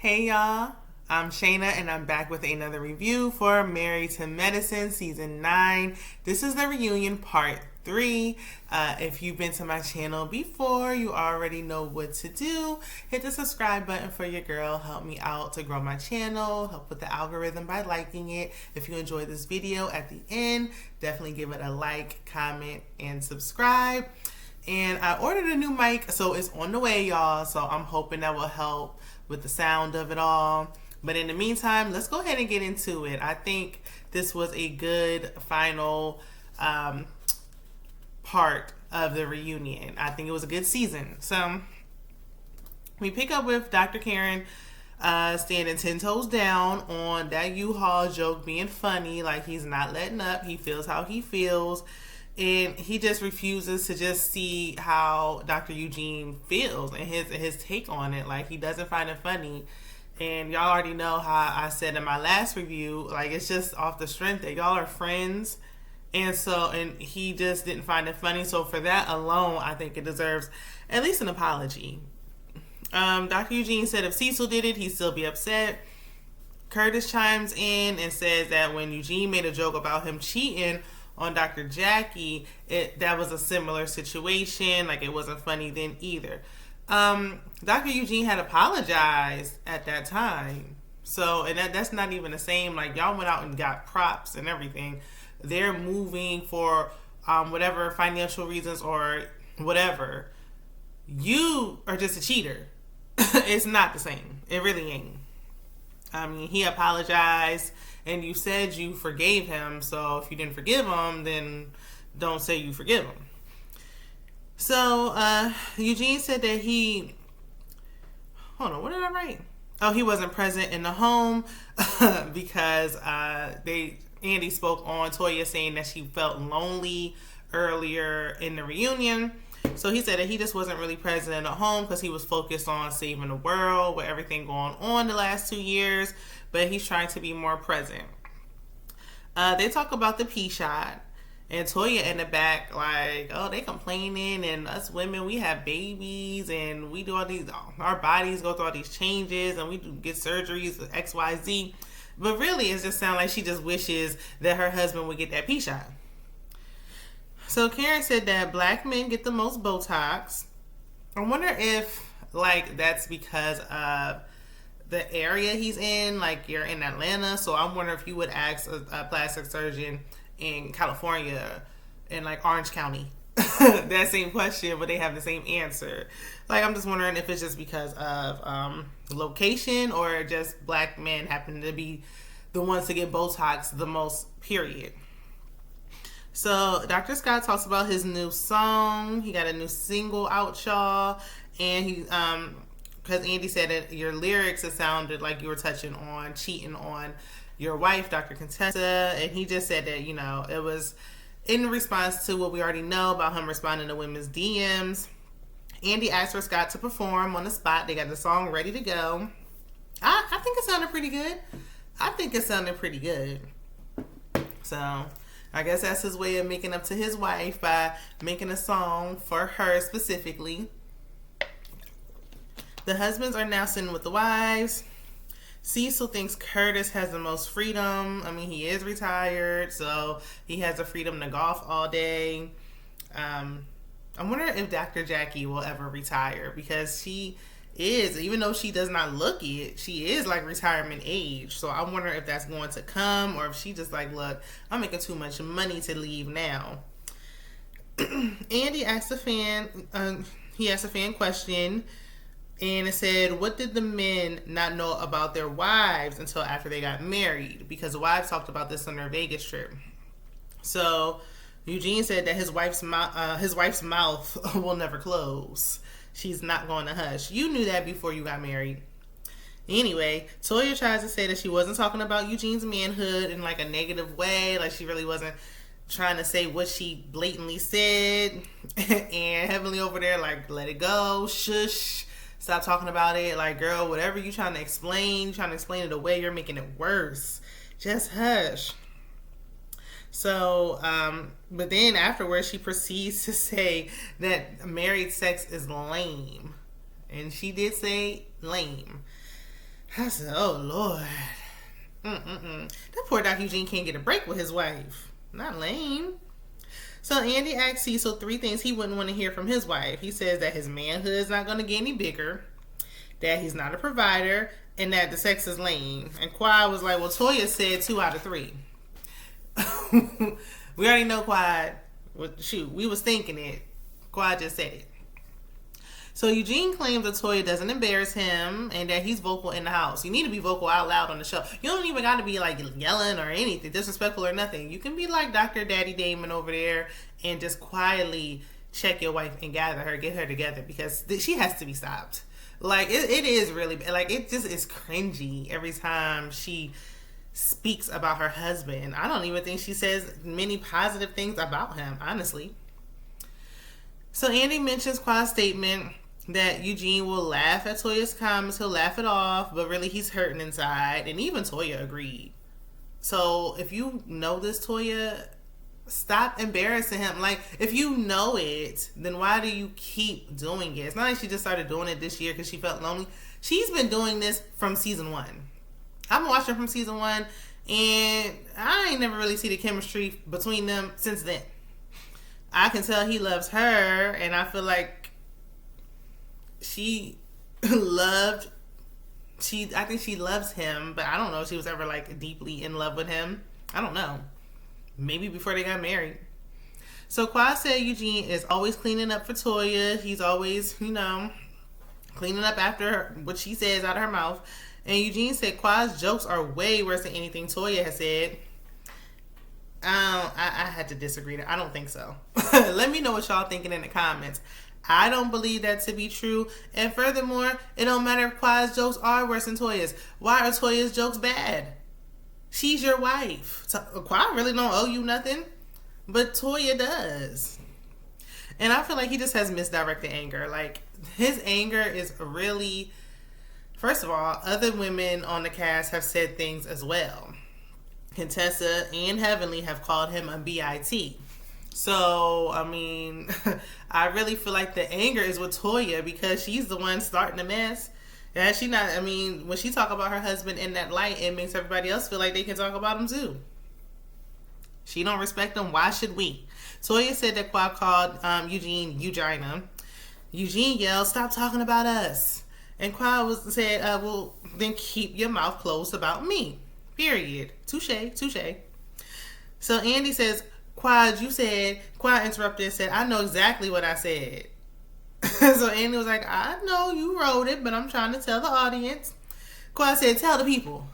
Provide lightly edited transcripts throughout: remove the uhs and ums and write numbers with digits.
Hey y'all, I'm Shayna and I'm back with another review for Married to Medicine Season 9. This is the reunion part 3. If you've been to my channel before, you already know what to do. Hit the subscribe button for your girl. Help me out to grow my channel. Help with the algorithm by liking it. If you enjoyed this video at the end, definitely give it a like, comment, and subscribe. And I ordered a new mic, so it's on the way, y'all. So I'm hoping that will help with the sound of it all. But in the meantime, let's go ahead and get into it. I think this was a good final part of the reunion. I think it was a good season. So we pick up with Dr. Karen standing 10 toes down on that U-Haul joke being funny. Like, he's not letting up. He feels how he feels. And he just refuses to just see how Dr. Eugene feels and his take on it. Like, he doesn't find it funny. And y'all already know how I said in my last review, like, it's just off the strength that y'all are friends. And he just didn't find it funny. So for that alone, I think it deserves at least an apology. Dr. Eugene said if Cecil did it, he'd still be upset. Curtis chimes in and says that when Eugene made a joke about him cheating on Dr. Jackie, that was a similar situation. Like, it wasn't funny then either. Dr. Eugene had apologized at that time. So, and that's not even the same. Like, y'all went out and got props and everything. They're moving for whatever financial reasons or whatever. You are just a cheater. It's not the same. It really ain't. I mean, he apologized and you said you forgave him. So if you didn't forgive him, then don't say you forgive him. So Eugene said that hold on, what did I write? Oh, he wasn't present in the home because Andy spoke on Toya saying that she felt lonely earlier in the reunion. So he said that he just wasn't really present in the home because he was focused on saving the world with everything going on the last 2 years, but he's trying to be more present. They talk about the pee shot, and Toya in the back like, oh, they complaining, and us women, we have babies, and we do all these, our bodies go through all these changes, and we do get surgeries with XYZ. But really, it just sounds like she just wishes that her husband would get that pee shot. So Karen said that black men get the most Botox. I wonder if, like, that's because of the area he's in. Like, you're in Atlanta, so I wonder if you would ask a plastic surgeon in California, in, like, Orange County, that same question, but they have the same answer. Like, I'm just wondering if it's just because of location or just black men happen to be the ones to get Botox the most, period. So Dr. Scott talks about his new song. He got a new single out, y'all. And he, because Andy said that your lyrics, it sounded like you were touching on cheating on your wife, Dr. Contessa. And he just said that, you know, it was in response to what we already know about him responding to women's DMs. Andy asked for Scott to perform on the spot. They got the song ready to go. I think it sounded pretty good. So I guess that's his way of making up to his wife by making a song for her specifically. The husbands are now sitting with the wives. Cecil thinks Curtis has the most freedom. I mean, he is retired, so he has the freedom to golf all day. I wonder if Dr. Jackie will ever retire, because she is, even though she does not look it, she is like retirement age. So I wonder if that's going to come, or if she just like, look, I'm making too much money to leave now. Andy asked a fan, question, and it said, what did the men not know about their wives until after they got married? Because the wives talked about this on their Vegas trip. So Eugene said that his wife's mouth will never close. She's not going to hush. You knew that before you got married. Anyway, Toya tries to say that she wasn't talking about Eugene's manhood in like a negative way. Like, she really wasn't trying to say what she blatantly said. And Heavenly over there like, let it go. Shush. Stop talking about it. Like, girl, whatever you're trying to explain it away, you're making it worse. Just hush. So, but then afterwards, she proceeds to say that married sex is lame. And she did say lame. I said, oh, Lord. That poor Doc Eugene can't get a break with his wife. Not lame. So Andy asked Cecil 3 things he wouldn't want to hear from his wife. He says that his manhood is not going to get any bigger, that he's not a provider, and that the sex is lame. And Quad was like, well, Toya said 2 out of 3. We already know Quad. Well, shoot, we was thinking it. Quad just said it. So Eugene claims that Toya doesn't embarrass him and that he's vocal in the house. You need to be vocal out loud on the show. You don't even got to be like yelling or anything, disrespectful or nothing. You can be like Dr. Daddy Damon over there and just quietly check your wife and gather her, get her together, because she has to be stopped. Like, it is really, like, it just is cringy every time she speaks about her husband. I don't even think she says many positive things about him, honestly. So Andy mentions Quad's statement that Eugene will laugh at Toya's comments, he'll laugh it off, but really he's hurting inside, and even Toya agreed. So if you know this, Toya, stop embarrassing him. Like, if you know it, then why do you keep doing it? It's not like she just started doing it this year because she felt lonely. She's been doing this from season 1. I've been watching from season 1, and I ain't never really see the chemistry between them since then. I can tell he loves her, and I feel like I think she loves him, but I don't know if she was ever like deeply in love with him. I don't know. Maybe before they got married. So Quad said Eugene is always cleaning up for Toya. He's always, cleaning up after what she says out of her mouth. And Eugene said Quad's jokes are way worse than anything Toya has said. I had to disagree. I don't think so. Let me know what y'all thinking in the comments. I don't believe that to be true. And furthermore, it don't matter if Quad's jokes are worse than Toya's. Why are Toya's jokes bad? She's your wife. Quad really don't owe you nothing, but Toya does. And I feel like he just has misdirected anger. Like, his anger is really, first of all, other women on the cast have said things as well. Contessa and Heavenly have called him a BIT. So, I mean, I really feel like the anger is with Toya because she's the one starting the mess. And when she talk about her husband in that light, it makes everybody else feel like they can talk about him too. She don't respect him. Why should we? Toya said that Quad called Eugene Eugina. Eugene yelled, "Stop talking about us." And Quad said, well, then keep your mouth closed about me. Period. Touche. So Andy says, Quad interrupted and said, "I know exactly what I said." So Andy was like, "I know you wrote it, but I'm trying to tell the audience." Quad said, "Tell the people."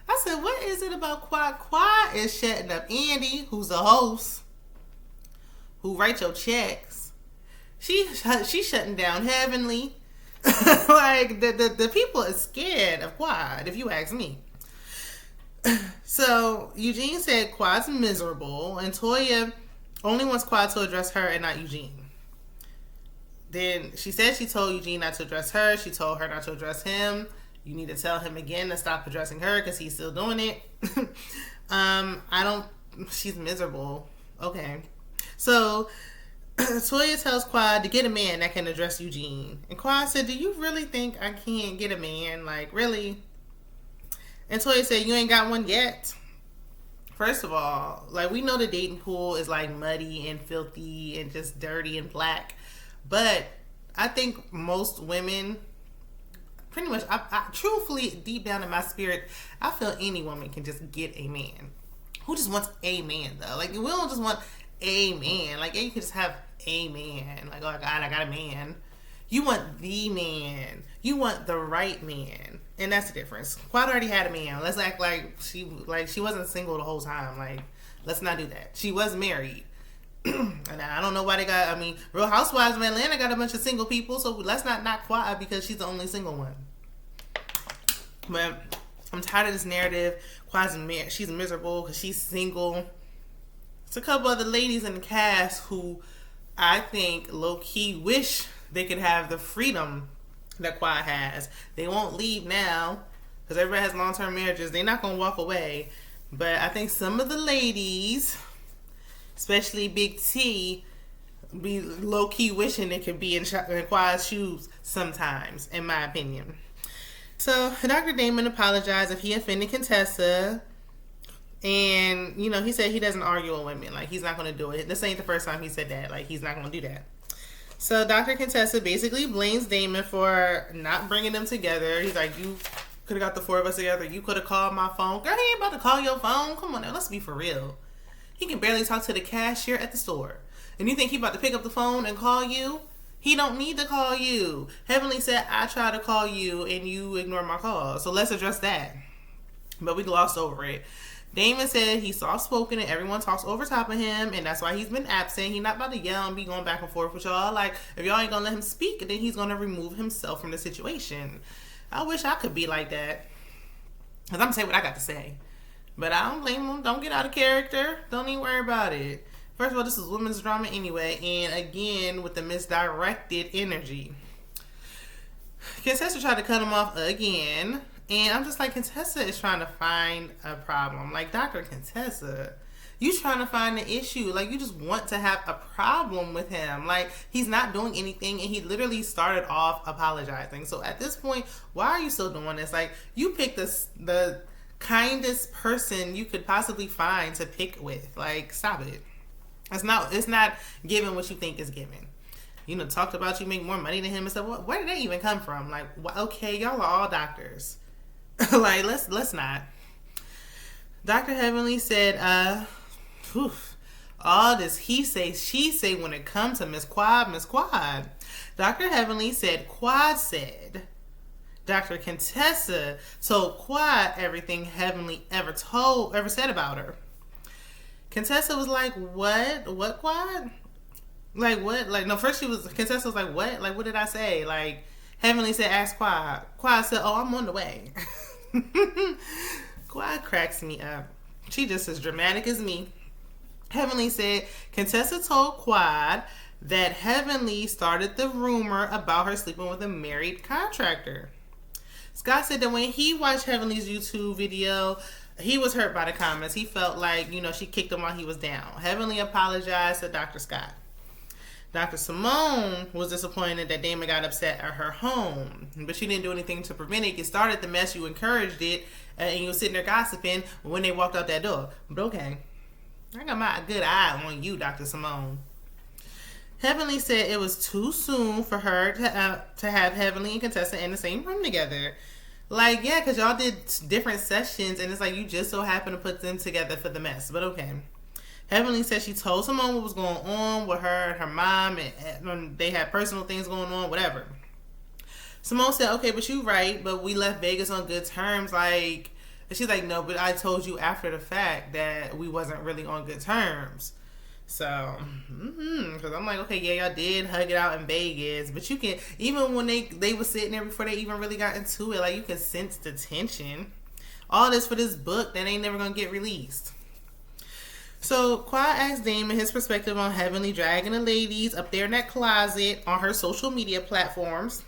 I said, what is it about Quad? Quad is shutting up Andy, who's the host, who writes your checks. She's shutting down Heavenly. Like, the people are scared of Quad, if you ask me. So Eugene said Quad's miserable, and Toya only wants Quad to address her and not Eugene. Then she said she told Eugene not to address her. She told her not to address him. You need to tell him again to stop addressing her because he's still doing it. She's miserable. Okay. So Toya tells Quad to get a man that can address Eugene. And Quad said, "Do you really think I can't get a man? Like, really?" And Toya said, "You ain't got one yet." First of all, like, we know the dating pool is like muddy and filthy and just dirty and black. But I think most women, pretty much, I truthfully, deep down in my spirit, I feel any woman can just get a man. Who just wants a man, though? Like, we don't just want a man. Like, yeah, you can just have a man. Like, oh, God, I got a man. You want the man. You want the right man. And that's the difference. Quad already had a man. Let's act like she wasn't single the whole time. Like, let's not do that. She was married. And I don't know why Real Housewives of Atlanta got a bunch of single people, so let's not knock Quad because she's the only single one. But I'm tired of this narrative. She's miserable because she's single. There's a couple other ladies in the cast who I think low-key wish they could have the freedom that Quad has. They won't leave now because everybody has long-term marriages. They're not going to walk away. But I think some of the ladies, especially Big T, be low-key wishing they could be in Quad's shoes sometimes, in my opinion. So Dr. Damon apologized if he offended Contessa. And, he said he doesn't argue with women. Like, he's not going to do it. This ain't the first time he said that. Like, he's not going to do that. So Dr. Contessa basically blames Damon for not bringing them together. He's like, you could have got the four of us together. You could have called my phone. Girl, he ain't about to call your phone. Come on now, let's be for real. He can barely talk to the cashier at the store. And you think he about to pick up the phone and call you? He don't need to call you. Heavenly said, I tried to call you and you ignored my call. So let's address that. But we glossed over it. Damon said he's soft-spoken and everyone talks over top of him, and that's why he's been absent. He's not about to yell and be going back and forth with y'all. Like, if y'all ain't gonna let him speak, then he's gonna remove himself from the situation. I wish I could be like that. Because I'm gonna say what I got to say. But I don't blame him. Don't get out of character. Don't even worry about it. First of all, this is women's drama anyway, and again, with the misdirected energy. Contessa tried to cut him off again. And I'm just like, Contessa is trying to find a problem. Like, Dr. Contessa, you trying to find the issue. Like, you just want to have a problem with him. Like, he's not doing anything, and he literally started off apologizing. So at this point, why are you still doing this? Like, you picked the kindest person you could possibly find to pick with. Like, stop it. It's not giving what you think is giving. Talked about you make more money than him and stuff. Where did that even come from? Like, okay, y'all are all doctors. Like, let's not. Dr. Heavenly said, all this he say, she say when it comes to Miss Quad. Dr. Heavenly said, Quad said. Dr. Contessa told Quad everything Heavenly ever said about her. Contessa was like, what? What, Quad? Like, what? Like, no, first Contessa was like, what? Like, what did I say? Like, Heavenly said, ask Quad. Quad said, oh, I'm on the way. Quad cracks me up. She just as dramatic as me. Heavenly said, Contessa told Quad that Heavenly started the rumor about her sleeping with a married contractor. Scott said that when he watched Heavenly's YouTube video, he was hurt by the comments. He felt like, she kicked him while he was down. Heavenly apologized to Dr. Scott. Dr. Simone was disappointed that Damon got upset at her home, but she didn't do anything to prevent it. You started the mess, you encouraged it, and you were sitting there gossiping when they walked out that door. But okay, I got my good eye on you, Dr. Simone. Heavenly said it was too soon for her to have Heavenly and Contessa in the same room together. Like, yeah, because y'all did different sessions, and it's like you just so happened to put them together for the mess. But okay. Heavenly said she told Simone what was going on with her and her mom, and they had personal things going on, whatever. Simone said, okay, but you right, but we left Vegas on good terms. Like, and she's like, no, but I told you after the fact that we wasn't really on good terms. So, because I'm like, okay, yeah, y'all did hug it out in Vegas, but you can, even when they were sitting there before they even really got into it, like, you can sense the tension. All this for this book that ain't never going to get released. So, Quad asked Damon his perspective on Heavenly dragging the ladies up there in that closet on her social media platforms.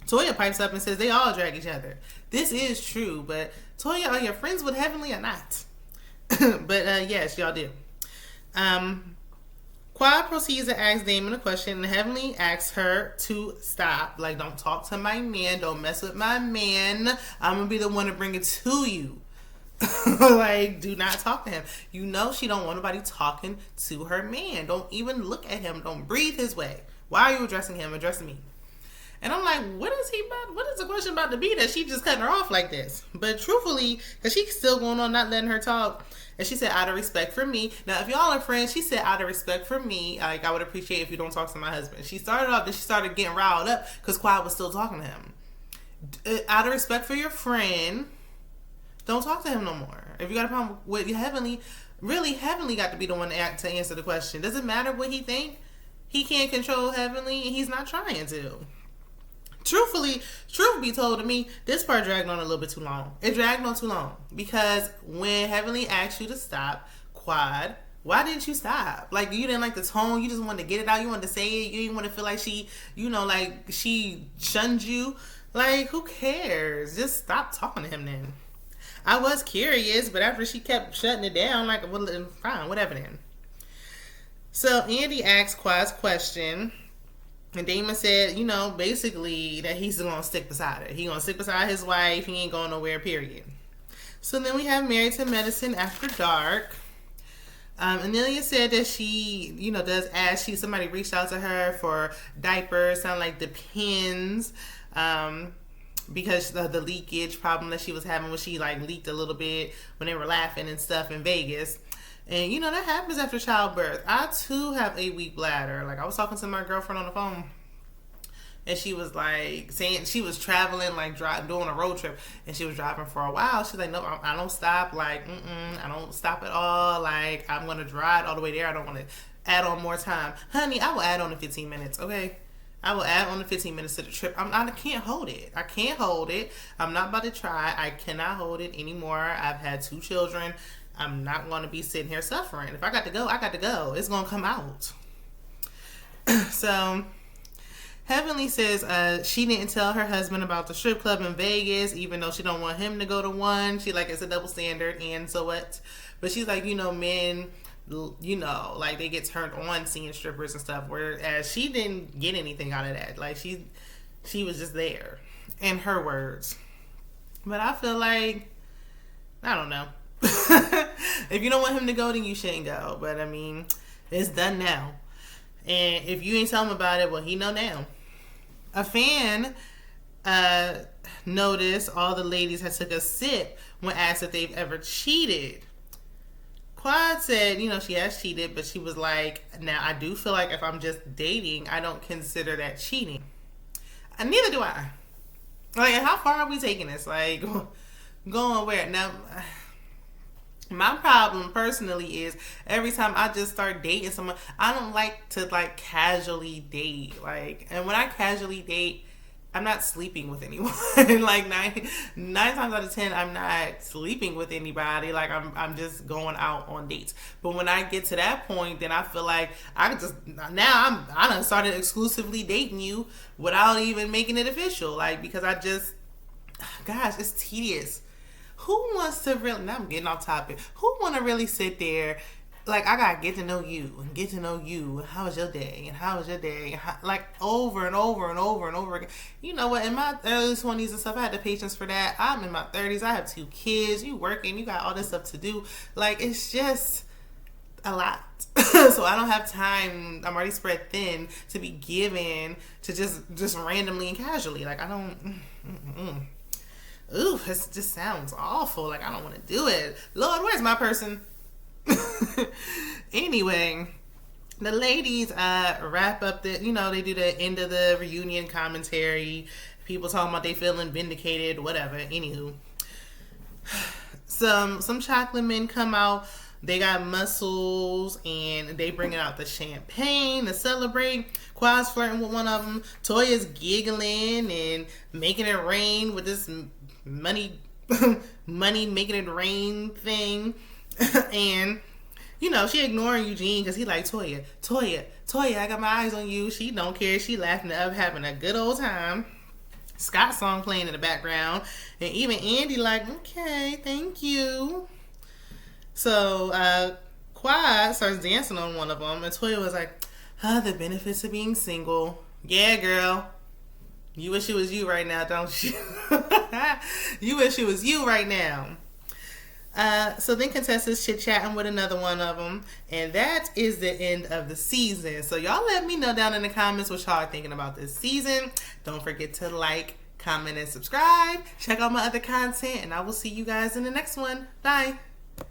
Toya pipes up and says they all drag each other. This is true, but Toya, are you friends with Heavenly or not? But, yes, y'all do. Quad proceeds to ask Damon a question, and Heavenly asks her to stop. Like, don't talk to my man. Don't mess with my man. I'm going to be the one to bring it to you. Like, do not talk to him. She don't want nobody talking to her man. Don't even look at him. Don't breathe his way. Why are you addressing him? Address me. And I'm like, what is the question about to be that she just cutting her off like this? But truthfully, because she's still going on not letting her talk, and she said, out of respect for me. Now, if y'all are friends, she said, out of respect for me, like, I would appreciate if you don't talk to my husband. She started off, then she started getting riled up because Quad was still talking to him. Out of respect for your friend, don't talk to him no more. If you got a problem with Heavenly, really, Heavenly got to be the one to answer the question. Does it matter what he think? He can't control Heavenly, and he's not trying to. Truth be told, to me, this part dragged on a little bit too long. It dragged on too long. Because when Heavenly asked you to stop, Quad, why didn't you stop? Like, you didn't like the tone. You just wanted to get it out. You wanted to say it. You didn't want to feel like she, she shunned you. Like, who cares? Just stop talking to him then. I was curious, but after she kept shutting it down, like, well, fine, whatever then. So Andy asked Quad's question, And Damon said, basically that he's going to stick beside her. He's going to stick beside his wife. He ain't going nowhere, period. So then we have Married to Medicine After Dark. Anelia said that she, does ask. Somebody reached out to her for diapers, sound like Depends, because of the leakage problem that she was having when she leaked a little bit when they were laughing and stuff in Vegas. And that happens after childbirth. I too have a weak bladder. I was talking to my girlfriend on the phone, and she was saying she was traveling, doing a road trip, and she was driving for a while. She's like, no, I don't stop. I don't stop at all. I'm going to ride all the way there. I don't want to add on more time. Honey, I will add on the 15 minutes, okay? I will add on the 15 minutes to the trip. I can't hold it. I can't hold it. I'm not about to try. I cannot hold it anymore. I've had 2 children. I'm not going to be sitting here suffering. If I got to go, I got to go. It's going to come out. So, Heavenly says she didn't tell her husband about the strip club in Vegas, even though she don't want him to go to one. She it's a double standard, and so what? But she's men, they get turned on seeing strippers and stuff, whereas she didn't get anything out of that. She was just there, in her words. But I feel I don't know. If you don't want him to go, then you shouldn't go. But it's done now. And if you ain't tell him about it, well, he know now. A fan noticed all the ladies had took a sip when asked if they've ever cheated. Quad said, she has cheated, but she was now I do feel if I'm just dating, I don't consider that cheating. And neither do I. How far are we taking this? Going where? Now, my problem personally is every time I just start dating someone, I don't like to casually date. And when I casually date, I'm not sleeping with anyone. nine times out of 10, I'm not sleeping with anybody. I'm just going out on dates. But when I get to that point, then I feel I done started exclusively dating you without even making it official. Because gosh, it's tedious. Who wants to really, now I'm getting off topic, who want to really sit there, I gotta get to know you, and get to know you, and how was your day, and how was your day, and how, over and over and over and over again. You know what, in my early 20s and stuff, I had the patience for that. I'm in my 30s, I have 2 kids, you working, you got all this stuff to do. It's just a lot. So I don't have time, I'm already spread thin, to be given to just randomly and casually. I don't, ooh, it just sounds awful. I don't want to do it. Lord, where's my person? Anyway, the ladies wrap up they do the end of the reunion commentary. People talking about they feeling vindicated, whatever. Anywho, some chocolate men come out. They got muscles, and they bringing out the champagne to celebrate. Quad's flirting with one of them. Toya's giggling and making it rain with this money making it rain thing. And she ignoring Eugene because he Toya, I got my eyes on you. She don't care. She laughing up, having a good old time. Scott's song playing in the background, and even Andy okay, thank you. So Quad starts dancing on one of them, and Toya was the benefits of being single. Yeah, girl. You wish it was you right now, don't you? You wish it was you right now. So then contestants chit-chatting with another one of them. And that is the end of the season. So y'all let me know down in the comments what y'all are thinking about this season. Don't forget to comment, and subscribe. Check out my other content. And I will see you guys in the next one. Bye.